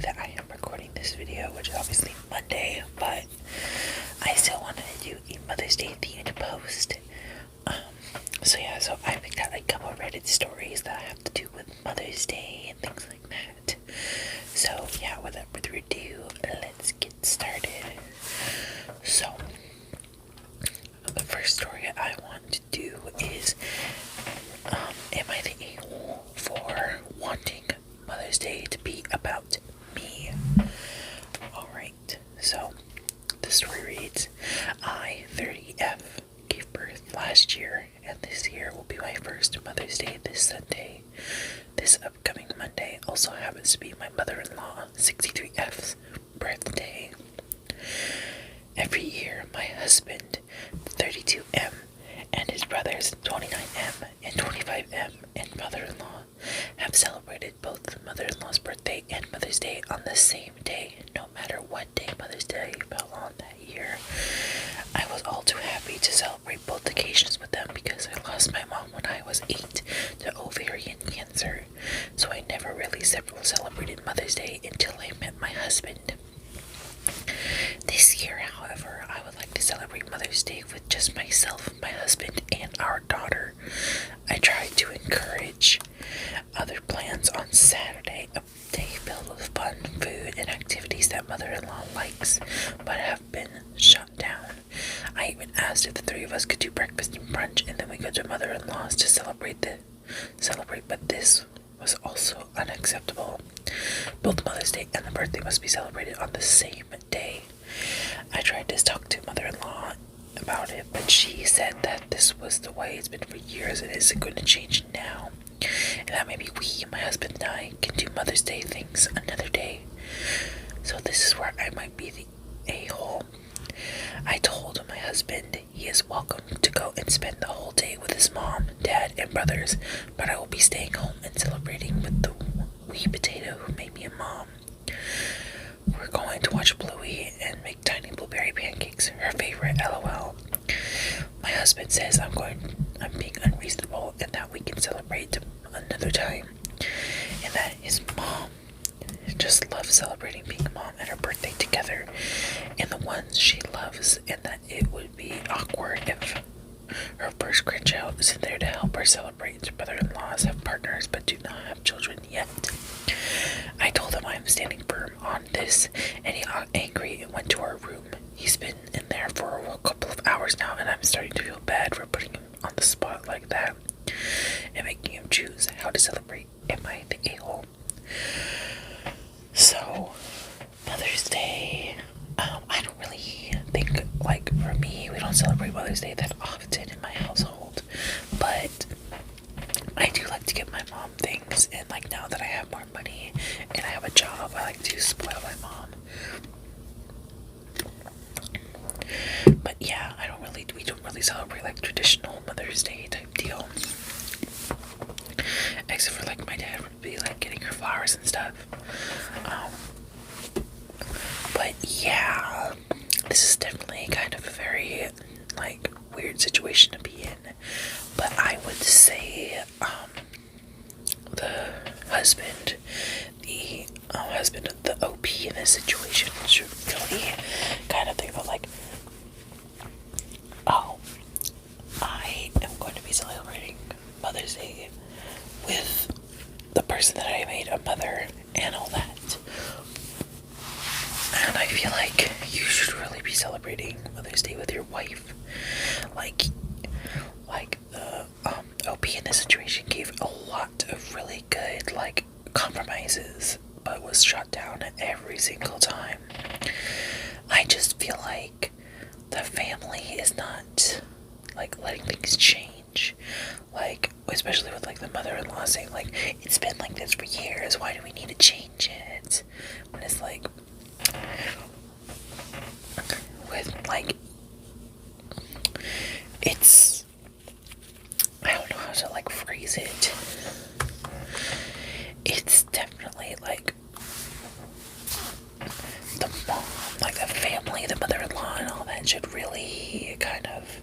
that I am recording this video, which is obviously Monday, but I still wanted to do a Mother's Day themed post. So I picked out a couple of Reddit stories that have to do with Mother's Day and things like that. So yeah, without further ado, let's get started. So, the first story I want to do is, am I the a-hole for wanting Mother's Day to be about me? Alright, so the story reads, I, 30F, gave birth last year, and this year will be my first Mother's Day this Sunday. This upcoming Monday also happens to be my mother-in-law, 63F's, birthday. Every year, my husband, 32M, and his brothers, 29M and 25M, and mother-in-law have celebrated both mother-in-law's birthday and Mother's Day on the same day, no matter what day Mother's Day fell on that year. I was all too happy to celebrate both occasions with them because I lost my mom when I was 8 to ovarian cancer, so I never really celebrated Mother's Day until I met my husband. This year, however, I would like to celebrate Mother's Day with just myself, my husband, and our daughter. I tried to encourage other plans on Saturday, a day filled with fun, food, and activities that mother-in-law likes, but have been shut down. I even asked if the three of us could do breakfast and brunch, and then we go to mother-in-law's to celebrate, but this was also unacceptable. Both Mother's Day and the birthday must be celebrated on the same day. I tried to talk to mother-in-law about it, but she said that this was the way it's been for years and isn't going to change now, and that maybe we, my husband and I, can do Mother's Day things another day. So this is where I might be the a-hole. I told my husband he is welcome to go and spend the whole day with his mom, dad, and brothers, but I will be staying home and celebrating with the wee potato who made me a mom. We're going to watch Bluey and make tiny blueberry pancakes, her favorite, LOL. My husband says I'm being unreasonable and that we can celebrate another time, and that his mom just loves celebrating being a mom and her birthday together, and the ones she loves, and that it would be awkward if her first grandchild isn't there to help her celebrate. Brother-in-laws have partners but do not have children yet. I told him I am standing firm on this, and he got angry and went to our room. He's been in there for a couple of hours now, and I'm starting to feel bad for putting him on the spot like that and making him choose how to celebrate. Am I the a-hole? So, Mother's Day, I don't really think, for me, we don't celebrate Mother's Day that often in my household, but I do like to get my mom things, and now that I have more money and I have a job, I like to spoil my mom. But yeah, we don't really celebrate traditional Mother's Day type deal, except for my dad would be getting her flowers and stuff. But yeah, this is definitely kind of a very weird situation to be in. But I would say the husband, husband of the OP in this situation should really kind of think about oh, I am going to be celebrating Mother's Day with the person that I made a mother and all that. And I feel like you should really be celebrating Mother's Day with your wife. The OP in this situation gave a lot of really good compromises, but was shot down every single time. I just feel like the family is not letting things change. Especially with the mother-in-law saying it's been like this for years, why do we need to change it? When it's it's, I don't know how to phrase it. It's definitely the mom, the family, the mother-in-law and all that should really kind of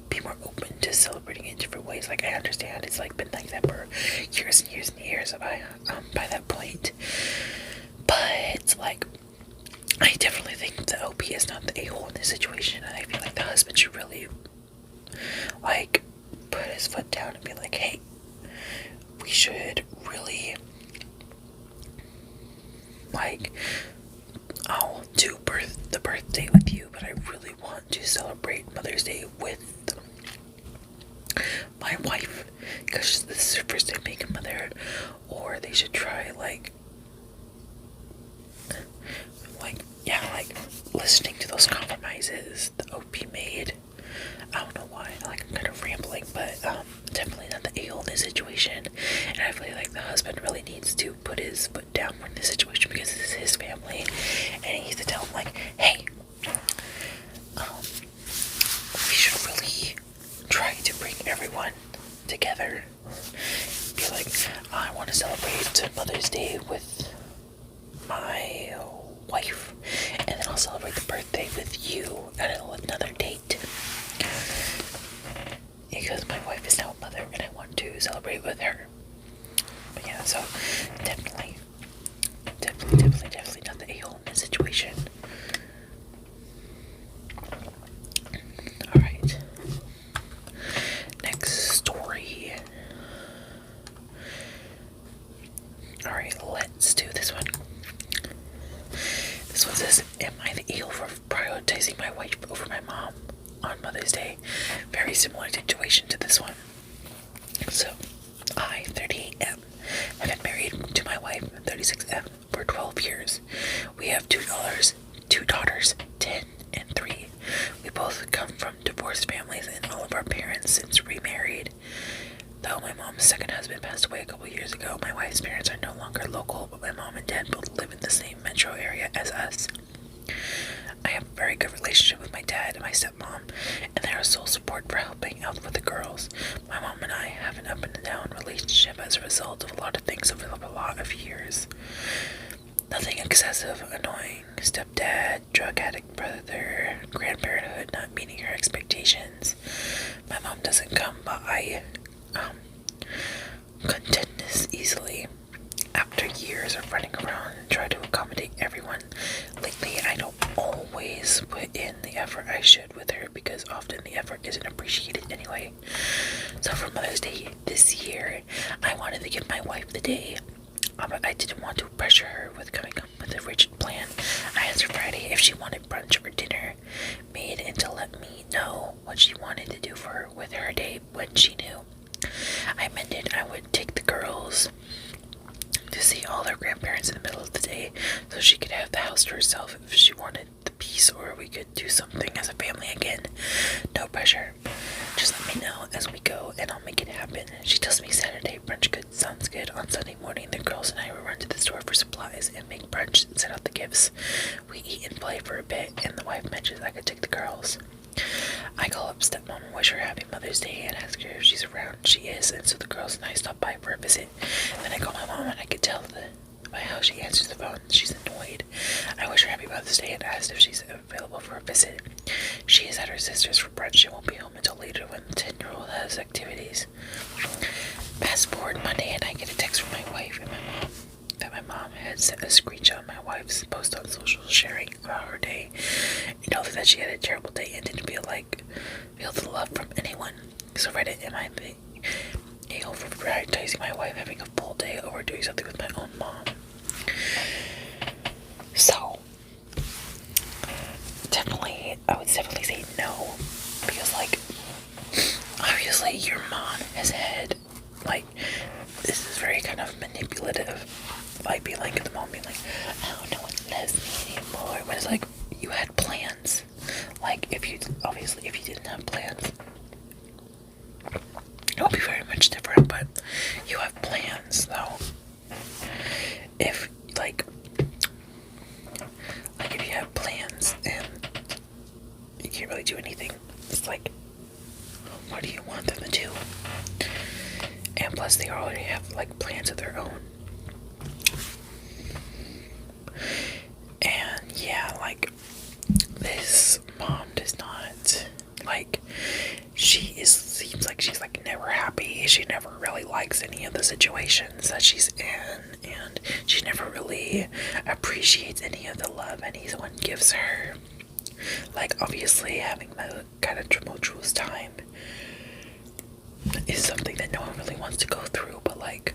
be more open to celebrating in different ways. I understand it's been like that for years and years and years by that point. But, like, I definitely think the OP is not the a-hole in this situation, and I feel like the husband should really, like, put his foot down and be like, hey, we should really, like, I'll do the birthday with you, but I really want to celebrate Mother's Day with my wife, because this is her first time being a mother. Or they should try, like, listening to those compromises the OP made. I don't know why, like, I'm kind of rambling, but definitely not the a-hole in this situation. And I feel like the husband really needs to put his foot down in this situation, because this is his family, and he needs to tell him, like, hey, we should really try to bring everyone together. Be like, I want to celebrate Mother's Day with my wife, and then I'll celebrate the birthday with you at another date, because my wife is now a mother and I want to celebrate with her. But yeah, so definitely not the a-hole in this situation. Alright, next story. Alright, let's do this one. This one says, am I the a-hole for prioritizing my wife over my mom on Mother's Day? Very similar situation to this one. So, I, 38M, have been married to my wife, 36M, for 12 years. We have two daughters, 10 and 3. We both come from divorced families, and all of our parents since remarried. Though my mom's second husband passed away a couple years ago, my wife's parents are no longer local, but my mom and dad both live in the same metro area as us. I have a very good relationship with my dad and my stepmom, and they are sole support for helping out with the girls. My mom and I have an up and down relationship as a result of a lot of things over a lot of years. Nothing excessive, annoying, stepdad, drug addict brother, grandparenthood not meeting her expectations. My mom doesn't come by contentness easily. After years of running around and trying to accommodate everyone, lately I don't always put in the effort I should with her, because often the effort isn't appreciated anyway. So for Mother's Day this year, I wanted to give my wife the day, but I didn't want to pressure her with coming up with a rigid plan. I asked her Friday if she wanted brunch or dinner made, and to let me know what she wanted to do for her with her day when she knew. I amended I would take the girls to see all their grandparents in the middle of the day, so she could have the house to herself if she wanted the peace, or we could do something as a family again. No pressure. Just let me know as we go and I'll make it happen. She tells me Saturday brunch sounds good. On Sunday morning, the girls and I will run to the store for supplies and make brunch and set out the gifts. We eat and play for a bit, and the wife mentions I could take the girls. I call up stepmom and wish her happy Mother's Day and ask her if she's around. She is, and so the girls and I stop by for a visit. Then I call my mom, and I could tell by how she answers the phone she's annoyed. I wish her happy Mother's Day and asked if she's available for a visit. She is at her sister's for brunch. She won't be home until later when the 10-year-old has activities. Fast forward Monday, and I get a text from my wife and my mom that my mom had sent a screenshot of my wife's post on social sharing about her day. It told her that she had a terrible day and didn't feel the love from anyone. So read it, am I the a-hole for prioritizing my wife having a full day over doing something with my own mom? So, I would definitely say no, because, like, obviously your mom has had, like, this is very kind of manipulative, like, being like, the mom being like, oh, no one loves me anymore, but it's like, you had plans. Like, if you didn't have plans, it would be very much different, but you have plans, though. If, like, if you have plans and you can't really do anything, it's like, what do you want them to do? And plus, they already have, like, plans of their own. And, yeah, like, this mom does not, like, seems like she's, like, never happy. She never really likes any of the situations that she's in, and she never really really appreciates any of the love anyone gives her. Like, obviously, having that kind of tumultuous time is something that no one really wants to go through, but like,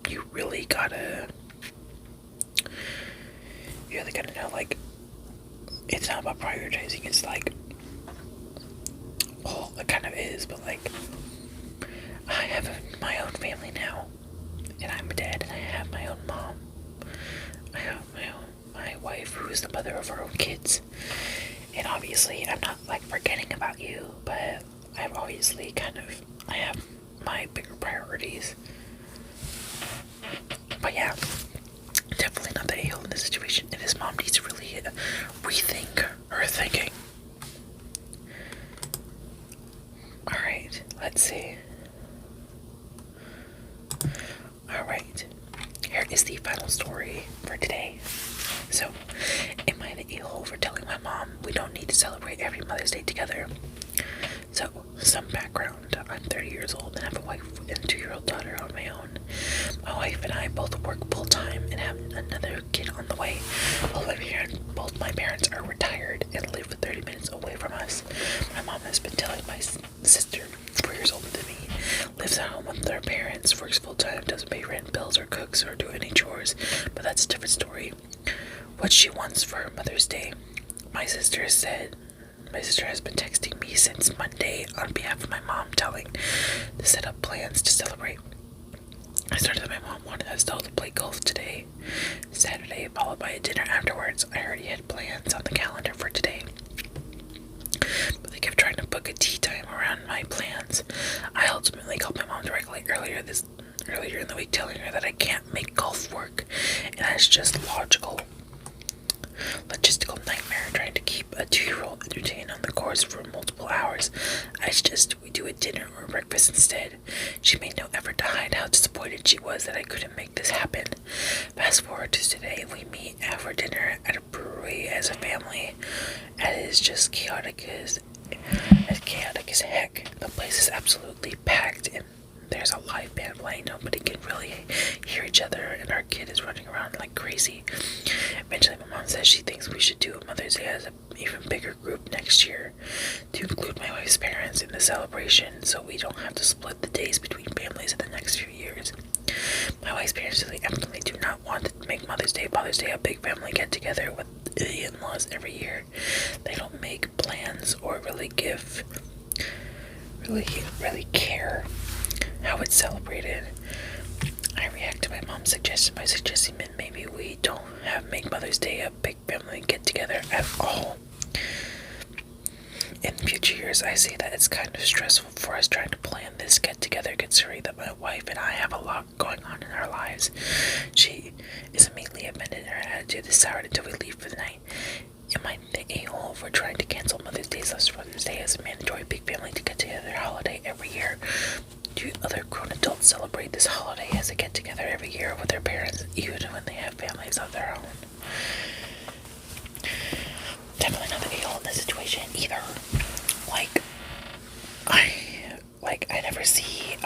you really gotta know, like, it's not about prioritizing, it's like, well, it kind of is, but like, I have my own family now, and I'm a dad, and I have my own mom. I have my wife, who is the mother of our own kids, and obviously, I'm not like forgetting about you, but I've obviously I have my bigger priorities. But yeah, definitely not the a-hole in this situation, and his mom needs to really rethink her thinking. Alright, let's see. Alright, here is the final story for today. So, am I the a-hole for telling my mom we don't need to celebrate every Mother's Day together? So, some background. I'm 30 years old and have a wife and a 2-year-old daughter on my own. My wife and I both work full-time and have another kid on the way. Both my parents are retired and live 30 minutes away from us. My mom has been telling my sister, 4 years older than me, lives at home with their parents, works full-time, doesn't pay rent, bills, or cooks, or do any chores, but that's a different story. What she wants for Mother's Day. My sister has been texting me since Monday on behalf of my mom, telling to set up plans to celebrate. I started that my mom wanted us all to play golf today, Saturday, followed by a dinner afterwards. I already had plans on the calendar for today, but they kept trying to book a tea time around my plans. I ultimately called my mom directly earlier in the week, telling her that I can't make golf work, and that's just logistical nightmare trying to keep a 2-year-old entertained on the course for multiple hours. I suggest we do a dinner or breakfast instead. She made no effort to hide how disappointed she was that I couldn't make this happen. Fast forward to today, we meet for dinner at a brewery as a family, and it is just chaotic as heck. The place is absolutely packed, and there's a live band playing. Nobody can really hear each other, and our kid is running around like crazy. Eventually, my mom says she thinks we should do a Mother's Day as an even bigger group next year to include my wife's parents in the celebration, so we don't have to split the days between families in the next few years. My wife's parents really evidently do not want to make Mother's Day a big family get-together with the in-laws every year. They don't make plans or really care how it's celebrated. I react to my mom's suggestion by suggesting that maybe we don't make Mother's Day a big family get-together at all. In future years, I say that it's kind of stressful for us trying to plan this get-together, considering that my wife and I have a lot going on in our lives. She is immediately offended, and her attitude is soured until we leave for the night. Am I the a-hole for trying to cancel Mother's Day as a mandatory big family to get-together holiday every year? Do other grown adults celebrate this holiday as a get-together every year with their parents, even when they have families of their own? Definitely not the a-hole in this situation either. I never see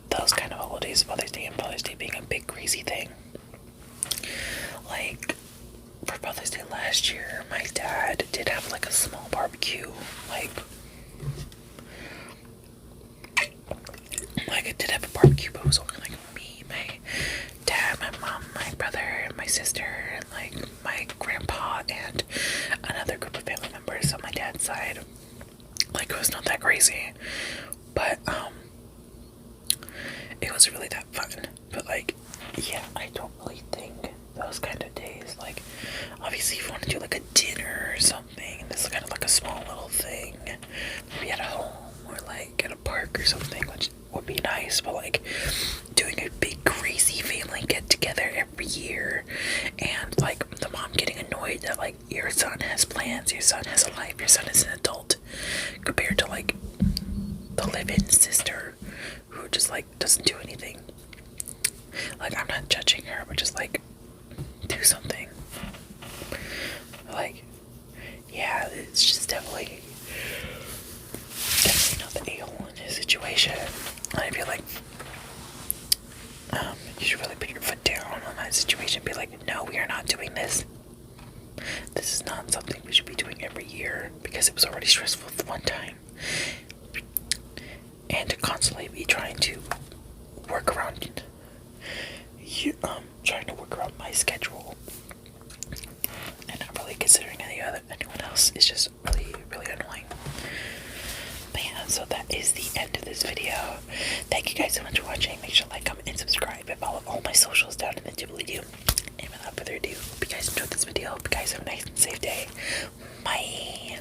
those kind of holidays, Mother's Day and Father's Day, being a big crazy thing. Like, for Mother's Day last year, my dad did have like a small barbecue, I did have a barbecue, but it was only like me, my dad, my mom, my brother, my sister, and like my grandpa, and another group of family members on my dad's side. Like, it was not that crazy, but it was really that fun. But like, yeah, I don't really think those kind of days, like, obviously if you want to do like a dinner or something, this is kind of like a small little thing, maybe at home or like at a park or something, which would be nice. But like, doing a big crazy family get together every year, and like the mom getting annoyed that like your son has plans, your son has a life, your son is an adult, compared to like the live-in sister who just like doesn't do anything. Like, I'm not judging her, but just like, do something. Like, yeah, it's just definitely not the a-hole in his situation. And I feel like you should really put your that situation, be like, no, we are not doing this. This is not something we should be doing every year because it was already stressful the one time. And to constantly be trying to work around my schedule and not really considering anyone else is just really, really annoying. But yeah, so that is the end of this video. Thank you guys so much for watching. Make sure to like, comment, and subscribe, and follow all my socials down in the doobly-doo. And without further ado, hope you guys enjoyed this video. Hope you guys have a nice and safe day. Bye.